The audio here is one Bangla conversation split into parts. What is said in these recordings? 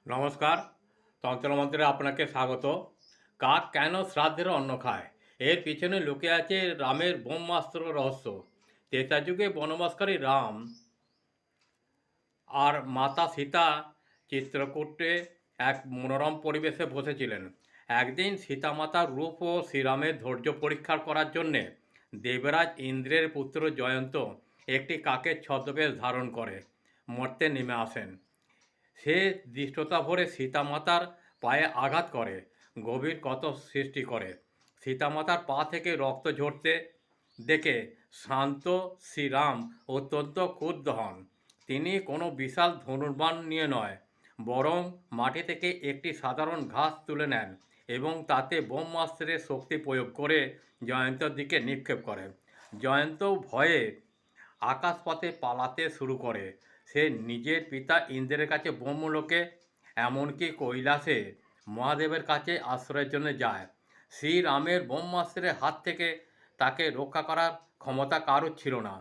নমস্কার। তন্ত্রমন্ত্রে আপনাকে স্বাগত। কাক কেন শ্রাদ্ধের অন্ন খায়? এর পিছনে লুকিয়ে আছে রামের ব্রহ্মাস্ত্র রহস্য। ত্রেতা যুগে বনবাসকারী রাম আর মাতা সীতা চিত্রকূটে এক মনোরম পরিবেশে বসেছিলেন। একদিন সীতামাতার রূপ ও শ্রীরামের ধৈর্য পরীক্ষা করার জন্যে দেবরাজ ইন্দ্রের পুত্র জয়ন্ত একটি কাকের ছদ্মবেশ ধারণ করে মর্তে নেমে আসেন। সে ধৃষ্টতা ভরে সীতামাতার পায়ে আঘাত করে, গভীর ক্ষত সৃষ্টি করে। সীতামাতার পা থেকে রক্ত ঝরতে দেখে শান্ত শ্রীরাম অত্যন্ত ক্রুদ্ধ হন। তিনি কোনো বিশাল ধনুর্বাণ নিয়ে নয়, বরং মাটি থেকে একটি সাধারণ ঘাস তুলে নেন এবং তাতে ব্রহ্মাস্ত্রের শক্তি প্রয়োগ করে জয়ন্তর দিকে নিক্ষেপ করেন। জয়ন্ত ভয়ে আকাশপথে পালাতে শুরু করে। সে নিজের পিতা ইন্দ্রের কাছে ব্রহ্মলোকে, এমনকি কৈলাসে মহাদেবের কাছে আশ্রয়ের জন্য যায়। শ্রীরামের ব্রহ্মাস্ত্রের হাত থেকে তাকে রক্ষা করার ক্ষমতা কারোর ছিল না।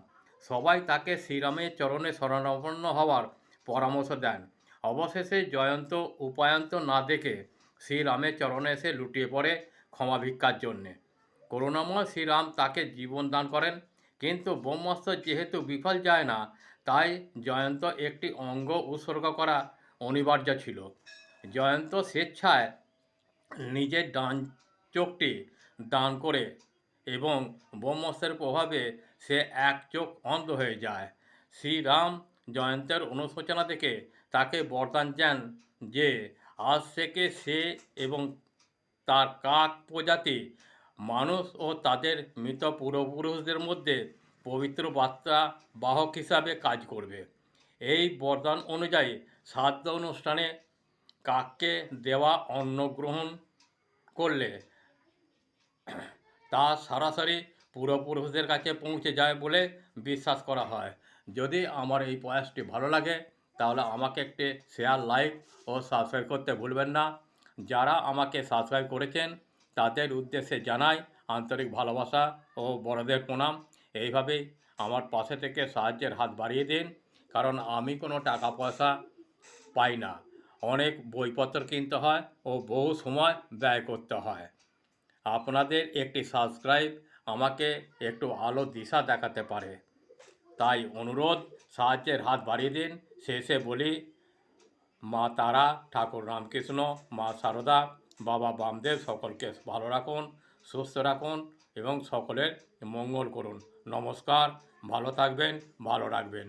সবাই তাকে শ্রীরামের চরণে শরণাপন্ন হওয়ার পরামর্শ দেন। অবশেষে জয়ন্ত উপায়ন্ত না দেখে শ্রীরামের চরণে এসে লুটিয়ে পড়ে ক্ষমা ভিক্ষার জন্যে। করুণাময় শ্রীরাম তাকে জীবন দান করেন, কিন্তু ব্রহ্মাস্ত্র যেহেতু বিফল যায় না, তাই জয়ন্ত একটি অঙ্গ উৎসর্গ করা অনিবার্য ছিল। জয়ন্ত স্বেচ্ছায় নিজের ডান চোখটি দান করে এবং ব্রহ্মাস্ত্রের প্রভাবে সে এক চোখ অন্ধ হয়ে যায়। শ্রীরাম জয়ন্তের অনুশোচনা দেখে তাকে বরদান দেন যে আজ থেকে সে এবং তার কাক প্রজাতি মানুষ ও তাদের মৃত পূর্বপুরুষদের মধ্যে পবিত্র বার্তা বাহক হিসাবে কাজ করবে। এই বরদান অনুযায়ী শ্রাদ্ধ অনুষ্ঠানে কাককে দেওয়া অন্ন গ্রহণ করলে তা সরাসরি পূর্বপুরুষদের কাছে পৌঁছে যায় বলে বিশ্বাস করা হয়। যদি আমার এই প্রয়াসটি ভালো লাগে তাহলে আমাকে একটি শেয়ার, লাইক ও সাবস্ক্রাইব করতে ভুলবেন না। যারা আমাকে সাবস্ক্রাইব করেছেন তাদের উদ্দেশ্যে জানাই আন্তরিক ভালোবাসা ও বড়দের প্রণাম। এইভাবেই আমার পাশে থেকে সাহায্যের হাত বাড়িয়ে দিন, কারণ আমি কোনো টাকা পয়সা পাই না। অনেক বইপত্র কিনতে হয় ও বহু সময় ব্যয় করতে হয়। আপনাদের একটি সাবস্ক্রাইব আমাকে একটু আলো দিশা দেখাতে পারে, তাই অনুরোধ সাহায্যের হাত বাড়িয়ে দিন। শেষে বলি, মা তারা, ঠাকুর রামকৃষ্ণ, মা সারদা, বাবা বামদেব সকলকে ভালো রাখুন, সুস্থ রাখুন এবং সকলের মঙ্গল করুন। নমস্কার, ভালো থাকবেন, ভালো রাখবেন।